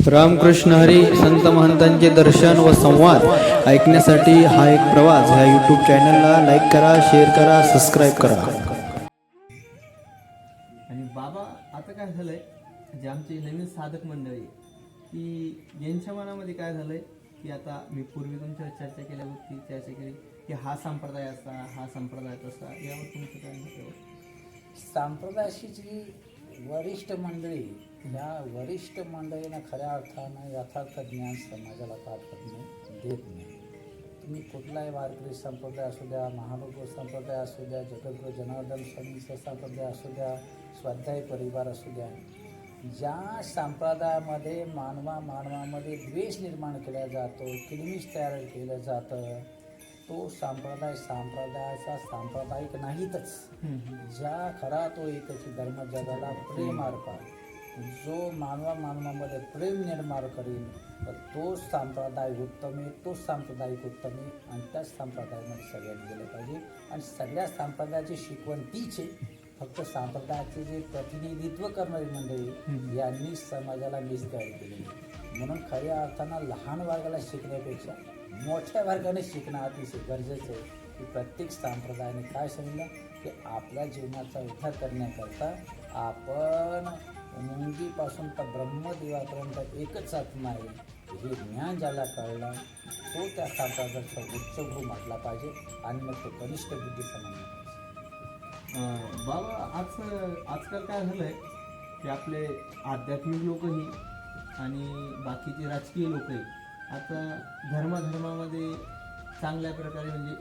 रामकृष्ण हरी संत महंतांचे दर्शन व संवाद ऐकण्यासाठी हा एक प्रवास ह्या यूट्यूब चॅनलला लाईक करा, शेअर करा, सबस्क्राईब करा. आणि बाबा आता काय झालंय, जे आमची नवीन साधक मंडळी की यांच्या मनामध्ये काय झालंय की आता मी पूर्वी तुमच्या चर्चा केल्या गोष्टी चर्चा केली की हा संप्रदाय असा, हा संप्रदाय तसा, यावर तुमचं काय मत आहे? संप्रदायाची जी वरिष्ठ मंडळी, ह्या वरिष्ठ मंडळींना खऱ्या अर्थानं यथार्थ ज्ञान समाजाला प्राप्त देत नाही. तुम्ही कुठलाही वारकरी संप्रदाय असू द्या, महानुभाव संप्रदाय असू द्या, जगद्गुरू जनार्दन स्वामींचा संप्रदाय असू द्या, स्वाध्याय परिवार असू द्या, ज्या संप्रदायामध्ये मानवामध्ये द्वेष निर्माण केला जातो, किलमिश तयार केलं जातं, तो संप्रदायाचा सांप्रदायिक नाहीतच. ज्या खरा तो एकची धर्म जगाला प्रेम अर्पा, जो मानवामध्ये प्रेम निर्माण करील, तर तो संप्रदाय उत्तम आहे, तो सांप्रदायिक उत्तम आहे. आणि त्याच संप्रदायामध्ये सगळ्यांनी गेलं पाहिजे. आणि सगळ्या संप्रदायाची शिकवण तीच आहे. फक्त संप्रदायाचे जे प्रतिनिधित्व करणारी मंडळी यांनी समाजाला मिसगाईड केलेली. म्हणून खऱ्या अर्थानं लहान वर्गाला शिकण्यापेक्षा मोठ्या वर्गाने शिकणं अतिशय गरजेचं आहे. की प्रत्येक संप्रदायाने काय सांगितलं की आपल्या जीवनाचा उद्धार करण्याकरता आपण मुंगीपासून तर ब्रह्मदेवापर्यंत एकच आत्मा आहे, हे ज्ञान ज्याला कळलं तो त्या संप्रदायाचा उच्चभ्रू म्हटला पाहिजे आणि मग तो कनिष्ठ बुद्धीचा म्हणला पाहिजे. बाबा आजकाल काय झालंय की आपले आध्यात्मिक लोकही आणि बाकीचे राजकीय लोकही आता धर्मामध्ये चांगल्या प्रकारे म्हणजे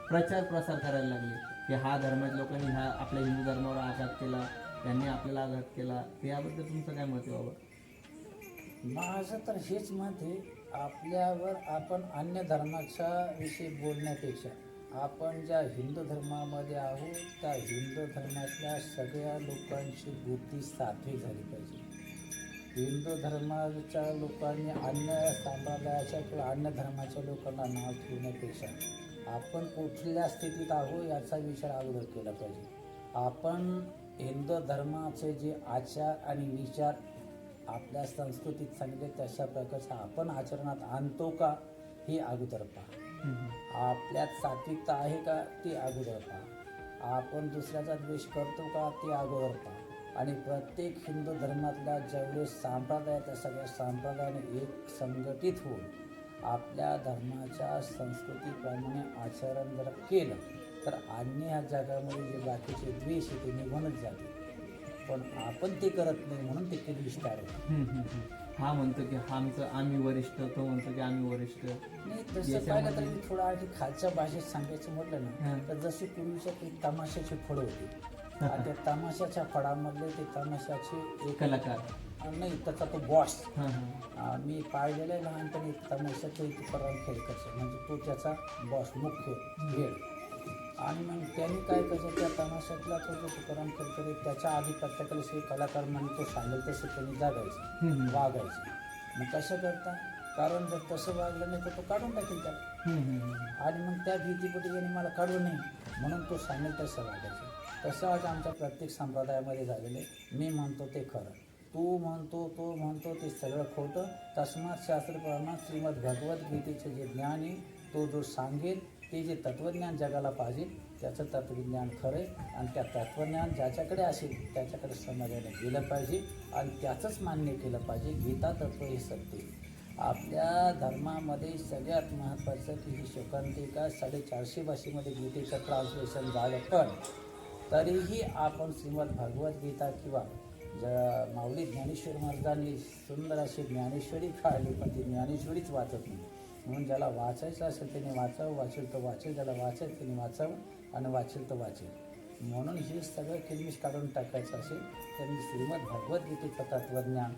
प्रचार प्रसार करायला लागले की हा धर्माच्या लोकांनी ह्या आपल्या हिंदू धर्मावर आघात केला, त्यांनी आपल्याला आघात केला. याबद्दल तुमचं काय मत आहे बाबा? माझं तर हेच मत आहे, आपल्यावर आपण अन्य धर्माच्या विषयी बोलण्यापेक्षा आपण ज्या हिंदू धर्मामध्ये आहोत त्या हिंदू धर्मातल्या सगळ्या लोकांची बुद्धी सात्विक झाली पाहिजे. हिंदू धर्माच्या लोकांनी अन्य संप्रदायाच्या किंवा अन्य धर्माच्या लोकांना नाव ठेवण्यापेक्षा आपण कुठल्या स्थितीत आहोत याचा विचार अगोदर केला पाहिजे. आपण हिंदू धर्माचे जे आचार आणि विचार आपल्या संस्कृतीत सांगितले तशा प्रकारचं आपण आचरणात आणतो का हे अगोदर पहा. आपल्यात सात्विकता आहे का ती अगोदर पहा. आपण दुसऱ्याचा द्वेष करतो का ते अगोदर पहा. आणि प्रत्येक हिंदू धर्मातल्या जेवढे संप्रदाय त्या सगळ्या संप्रदायाने एक संघटित होऊन आपल्या धर्माच्या संस्कृतीप्रमाणे आचरण जर केलं तर अन्य ह्या जगामध्ये जे बाकीचे द्वेष आहे ते निघूनच जाते. पण आपण ते करत नाही म्हणून ते किलबिश तयार होतं. हा म्हणतो की आम्ही वरिष्ठ, तो म्हणतो की आम्ही वरिष्ठ. नाही तसं पाहिलं तर मी थोडं आणखी खालच्या भाषेत सांगायचं म्हटलं ना तर जशी पूर्वीच्या काही तमाशाची फळं होती, त्या तमाशाच्या फळामधले ते तमाशाचे एक कलाकार नाही त्याचा तो बॉस मी पाहिलेलं आहे लहानपणी. तमाशाचं एक खेळ कसं म्हणजे तो त्याचा बॉस मुख्य वेळ. आणि मग त्यांनी काय करायचं त्या तमाशातला तो जो तुकाराम खेळकरी त्याच्या आधी प्रत्येकाला कलाकार म्हणून तो सांगेल तसं त्यांनी जागायचं वागायचं. मग कसं करता, कारण जर तसं वागलं नाही तर तो काढून टाकेल त्याला. आणि मग त्या भीतीपोटी यांनी मला काढू नये म्हणून तो सांगेल तसं वागायचं. तसं आज आमच्या प्रत्येक संप्रदायामध्ये झालेलं आहे. मी म्हणतो ते खरं, तू म्हणतो तो म्हणतो ते सगळं खोटं. तस्मात शास्त्रप्रमाण श्रीमद भगवद्गीतेचे जे ज्ञान आहे तो जो सांगेल ते जे तत्त्वज्ञान जगाला पाहिजे त्याचं तत्त्वज्ञान खरं आहे. आणि त्या तत्त्वज्ञान ज्याच्याकडे असेल त्याच्याकडे समाजाने गेलं पाहिजे आणि त्याचंच मान्य केलं पाहिजे. गीता तत्त्व हे सत्य. आपल्या धर्मामध्ये सगळ्यात महत्त्वाचं की ही शोकांतिका 450 भाषेमध्ये गीतेचं ट्रान्सलेशन झालं, पण तरीही आपण श्रीमद भगवद्गीता किंवा माऊली ज्ञानेश्वर महाराजांनी सुंदर अशी ज्ञानेश्वरी काढली, पण ती ज्ञानेश्वरीच वाचत नाही. म्हणून ज्याला वाचायचं असेल त्याने वाचावं, वाचेल तर वाचेल, ज्याला वाचायचं त्याने वाचावं आणि वाचेल तर वाचेल. म्हणून हे सगळं किलमिश काढून टाकायचं असेल त्यांनी श्रीमद भगवद्गीतेचं तत्त्वज्ञान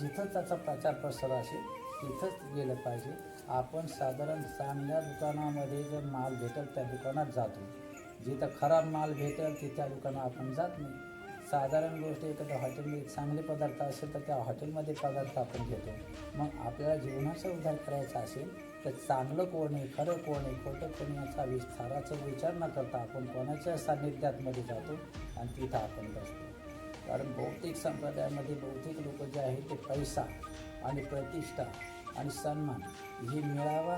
जिथं त्याचा प्रचार प्रसार असेल तिथंच गेलं पाहिजे. आपण साधारण चांगल्या दुकानामध्ये जर माल भेटेल त्या दुकानात जातो, जिथं खराब माल भेटेल तिथल्या दुकानात आपण जात नाही. साधारण गोष्ट एखाद्या हॉटेलमध्ये चांगले पदार्थ असेल तर त्या हॉटेलमध्ये पदार्थ आपण घेतो. मग आपल्याला जीवनाचा उद्धार करायचा असेल तर चांगलं कोण आहे, खरं कोण आहे, खोटं कोण याचा विस्ताराचा विचार न करता आपण कोणाच्या सान्निध्यातमध्ये जातो आणि तिथं आपण बसतो. कारण बहुतेक संप्रदायामध्ये बहुतेक लोक जे आहेत ते पैसा आणि प्रतिष्ठा आणि सन्मान हे मिळावा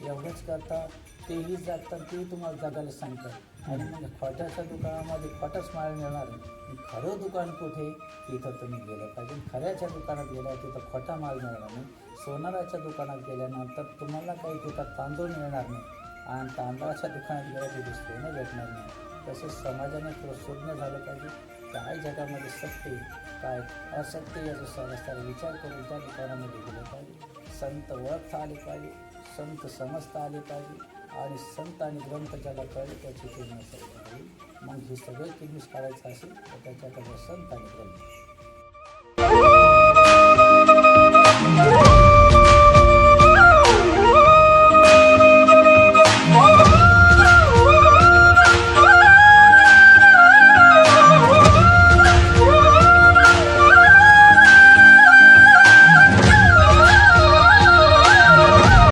एवढंच करतात, तेही जगतात, तेही तुम्हाला जगायला सांगतात. आणि मग खोट्याच्या दुकानामध्ये खोटाच माल मिळणार नाही. खरं दुकान कुठे तिथं तुम्ही गेलं पाहिजे. खऱ्याच्या दुकानात गेल्या तिथं खोटा माल मिळणार नाही. सोनाराच्या दुकानात गेल्यानंतर तुम्हाला काही तिथं तांदूळ मिळणार नाही आणि तांदळाच्या दुकानात गेल्या तिथे सोनं भेटणार नाही. तसंच समाजाने प्रसन्न झालं पाहिजे. काय जगामध्ये सत्य काय असत्य याचा सारा विचार करून त्या दुकानामध्ये गेलं पाहिजे. संत ओळखता आले पाहिजे, संत समजता आले पाहिजे आणि संत आणि ग्रंथ ज्याला कळले त्याची पूर्ण होईल. मग हे सगळं किल्मीस काढायचं असेल तर त्याच्याकडे संत आणि ग्रंथ